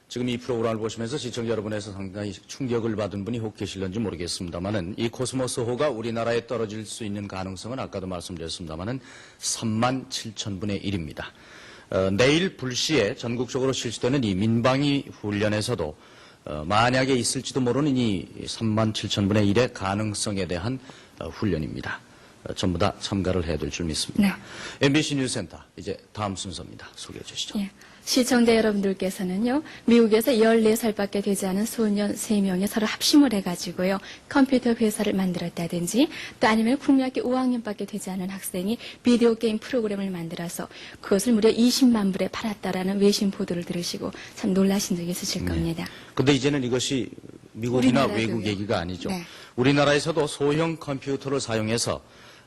지금 이 프로그램을 보시면서 시청자 여러분에서 상당히 충격을 받은 분이 혹 계실런지 모르겠습니다만은 이 코스모스호가 우리나라에 떨어질 수 있는 가능성은 아까도 말씀드렸습니다만은 37,000분의 1입니다. 내일 불시에 전국적으로 실시되는 이 민방위 훈련에서도 만약에 있을지도 모르는 이 37,000분의 1의 가능성에 대한 훈련입니다. 전부 다 참가를 해야 될 줄 믿습니다. 네. MBC 뉴스센터 이제 다음 순서입니다. 소개해 주시죠. 예. 시청자 여러분들께서는요, 미국에서 14살밖에 되지 않은 소년 3명이 서로 합심을 해가지고요, 컴퓨터 회사를 만들었다든지, 또 아니면 국민학교 5학년밖에 되지 않은 학생이 비디오 게임 프로그램을 만들어서 그것을 무려 20만 불에 팔았다라는 외신 보도를 들으시고 참 놀라신 적이 있으실 겁니다. 그런데 이제는 이것이 미국이나 우리나라도요. 외국 얘기가 아니죠. 네. 우리나라에서도 소형 컴퓨터를 사용해서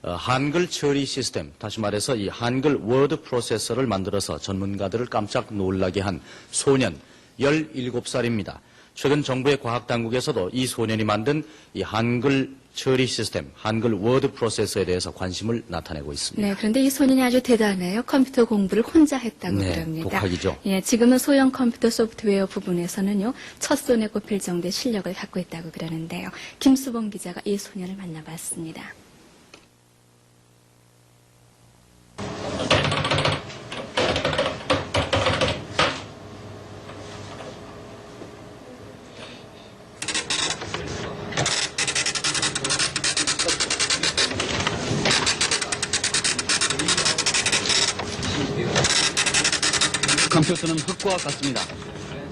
한글 처리 시스템, 다시 말해서 이 한글 워드 프로세서를 만들어서 전문가들을 깜짝 놀라게 한 소년 17살입니다. 최근 정부의 과학당국에서도 이 소년이 만든 이 한글 처리 시스템, 한글 워드 프로세서에 대해서 관심을 나타내고 있습니다. 네, 그런데 이 소년이 아주 대단해요. 컴퓨터 공부를 혼자 했다고 네, 그럽니다. 독학이죠. 예, 지금은 소형 컴퓨터 소프트웨어 부분에서는요, 첫 손에 꼽힐 정도의 실력을 갖고 있다고 그러는데요. 김수봉 기자가 이 소년을 만나봤습니다. 컴퓨터는 흙과 같습니다.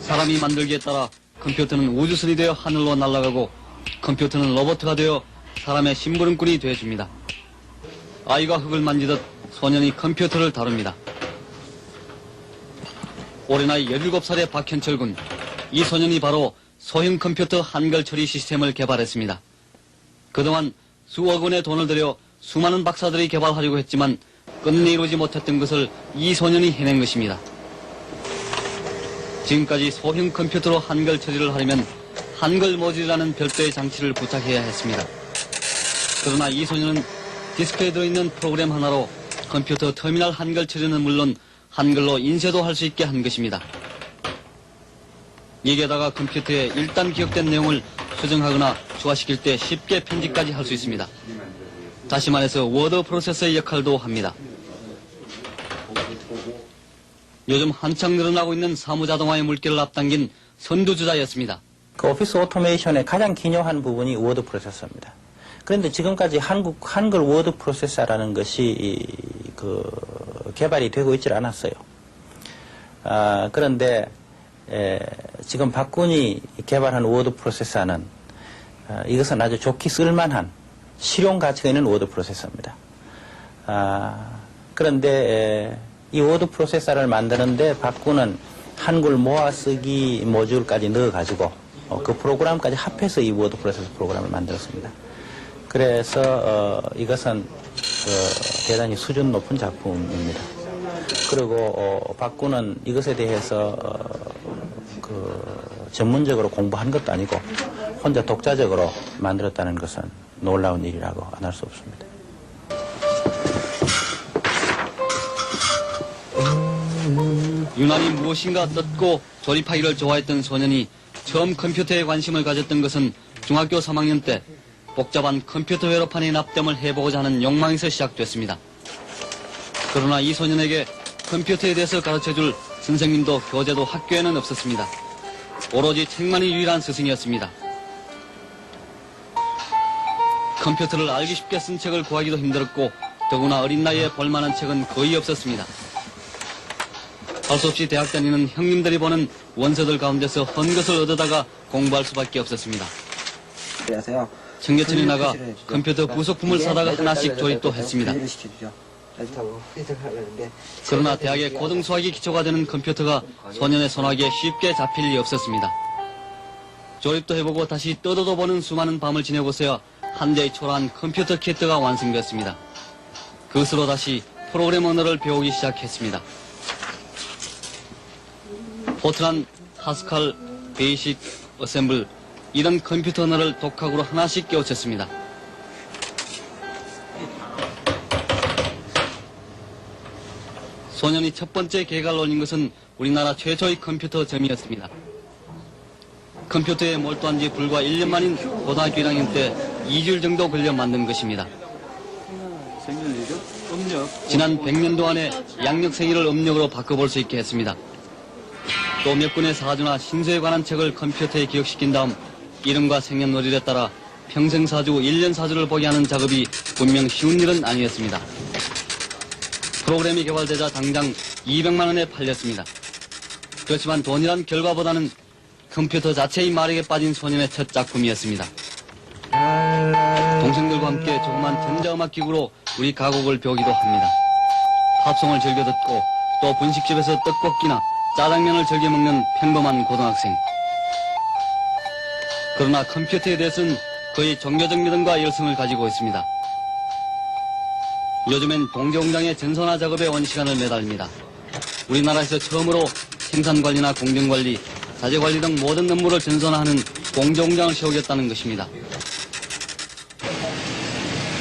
사람이 만들기에 따라 컴퓨터는 우주선이 되어 하늘로 날아가고 컴퓨터는 로봇가 되어 사람의 심부름꾼이 되어줍니다. 아이가 흙을 만지듯 소년이 컴퓨터를 다룹니다. 올해 나이 17살의 박현철 군. 이 소년이 바로 소형 컴퓨터 한글 처리 시스템을 개발했습니다. 그동안 수억 원의 돈을 들여 수많은 박사들이 개발하려고 했지만 끝내 이루지 못했던 것을 이 소년이 해낸 것입니다. 지금까지 소형 컴퓨터로 한글 처리를 하려면 한글 모듈이라는 별도의 장치를 부착해야 했습니다. 그러나 이 소년은 디스크에 들어있는 프로그램 하나로 컴퓨터 터미널 한글 처리는 물론 한글로 인쇄도 할 수 있게 한 것입니다. 여기에다가 컴퓨터에 일단 기억된 내용을 수정하거나 추가시킬 때 쉽게 편집까지 할 수 있습니다. 다시 말해서 워드 프로세서의 역할도 합니다. 요즘 한창 늘어나고 있는 사무자동화의 물결을 앞당긴 선두주자였습니다. 그 오피스 오토메이션의 가장 기묘한 부분이 워드 프로세서입니다. 그런데 지금까지 한글 워드 프로세서라는 것이 개발이 되고 있질 않았어요. 그런데 지금 박군이 개발한 워드 프로세서는 이것은 아주 좋게 쓸만한 실용 가치가 있는 워드 프로세서입니다. 그런데 이 워드 프로세서를 만드는데 박군은 한글 모아쓰기 모듈까지 넣어가지고 그 프로그램까지 합해서 이 워드 프로세서 프로그램을 만들었습니다. 그래서 이것은 대단히 수준 높은 작품입니다. 그리고 박군은 이것에 대해서 전문적으로 공부한 것도 아니고 혼자 독자적으로 만들었다는 것은 놀라운 일이라고 안 할 수 없습니다. 유난히 무엇인가 뜯고 조립하기를 좋아했던 소년이 처음 컴퓨터에 관심을 가졌던 것은 중학교 3학년 때 복잡한 컴퓨터 회로판의 납땜을 해보고자 하는 욕망에서 시작됐습니다. 그러나 이 소년에게 컴퓨터에 대해서 가르쳐줄 선생님도 교재도 학교에는 없었습니다. 오로지 책만이 유일한 스승이었습니다. 컴퓨터를 알기 쉽게 쓴 책을 구하기도 힘들었고 더구나 어린 나이에 볼만한 책은 거의 없었습니다. 할 수 없이 대학 다니는 형님들이 보는 원서들 가운데서 헌 것을 얻어다가 공부할 수밖에 없었습니다. 안녕하세요. 청계천에 나가 컴퓨터 부속품을 사다가 하나씩 조립도 했습니다. 그러나 대학의 고등수학이 기초가 되는 컴퓨터가 소년의 손아귀에 쉽게 잡힐 리 없었습니다. 조립도 해보고 다시 뜯어도 보는 수많은 밤을 지내고서야 한 대의 초라한 컴퓨터 키트가 완성됐습니다. 그것으로 다시 프로그램 언어를 배우기 시작했습니다. 포트란, 하스칼, 베이식, 어셈블 이런 컴퓨터 언어를 독학으로 하나씩 깨우쳤습니다. 소년이 첫 번째 개가를 올린 것은 우리나라 최초의 컴퓨터 점이었습니다. 컴퓨터에 몰두한 지 불과 1년 만인 고등학교 1학년 때 2주일 정도 걸려 만든 것입니다. 지난 100년 동안의 양력 생일을 음력으로 바꿔볼 수 있게 했습니다. 또 몇 권의 사주나 신수에 관한 책을 컴퓨터에 기억시킨 다음 이름과 생년월일에 따라 평생 사주, 1년 사주를 보게 하는 작업이 분명 쉬운 일은 아니었습니다. 프로그램이 개발되자 당장 200만 원에 팔렸습니다. 그렇지만 돈이란 결과보다는 컴퓨터 자체의 마력에 빠진 소년의 첫 작품이었습니다. 동생들과 함께 조그만 전자음악 기구로 우리 가곡을 배우기도 합니다. 팝송을 즐겨 듣고 또 분식집에서 떡볶이나 짜장면을 즐겨 먹는 평범한 고등학생. 그러나 컴퓨터에 대해서는 거의 종교적 믿음과 열성을 가지고 있습니다. 요즘엔 공제공장의 전선화 작업에 온 시간을 매달립니다. 우리나라에서 처음으로 생산관리나 공정관리, 자재관리 등 모든 업무를 전선화하는 공제공장을 세우겠다는 것입니다.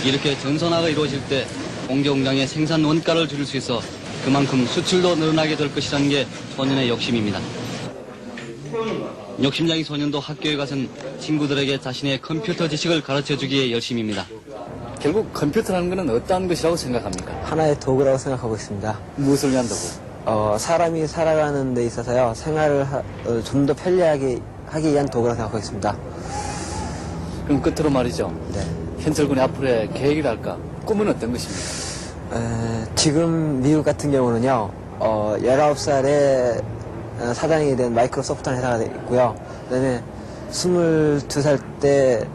이렇게 전선화가 이루어질 때 공제공장의 생산 원가를 줄일 수 있어 그만큼 수출도 늘어나게 될 것이라는 게 소년의 욕심입니다. 욕심장인 소년도 학교에 가선 친구들에게 자신의 컴퓨터 지식을 가르쳐주기에 열심입니다. 결국 컴퓨터라는 것은 어떠한 것이라고 생각합니까? 하나의 도구라고 생각하고 있습니다. 무엇을 위한 도구? 사람이 살아가는 데 있어서요, 생활을 좀 더 편리하게 하기 위한 도구라고 생각하고 있습니다. 그럼 끝으로 말이죠. 네. 현철군의 앞으로의 계획이랄까, 꿈은 어떤 것입니까? 지금 미국 같은 경우는요, 19살에 사장이 된 마이크로소프트라는 회사가 있고요. 그 다음에 22살 때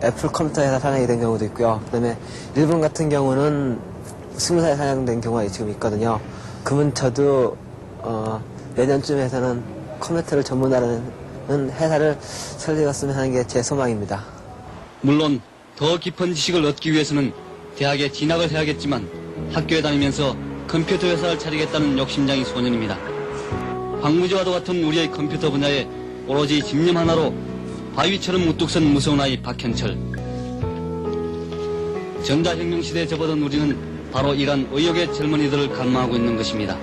애플 컴퓨터 회사 사장이 된 경우도 있고요. 그 다음에 일본 같은 경우는 20살에 사장된 경우가 지금 있거든요. 그러면 저도 내년쯤에서는 컴퓨터를 전문하는 회사를 설립했으면 하는 게 제 소망입니다. 물론 더 깊은 지식을 얻기 위해서는 대학에 진학을 해야겠지만 학교에 다니면서 컴퓨터 회사를 차리겠다는 욕심장인 소년입니다. 황무지와도 같은 우리의 컴퓨터 분야에 오로지 집념 하나로 바위처럼 우뚝 선 무서운 아이 박현철. 전자혁명 시대에 접어든 우리는 바로 이런 의욕의 젊은이들을 갈망하고 있는 것입니다.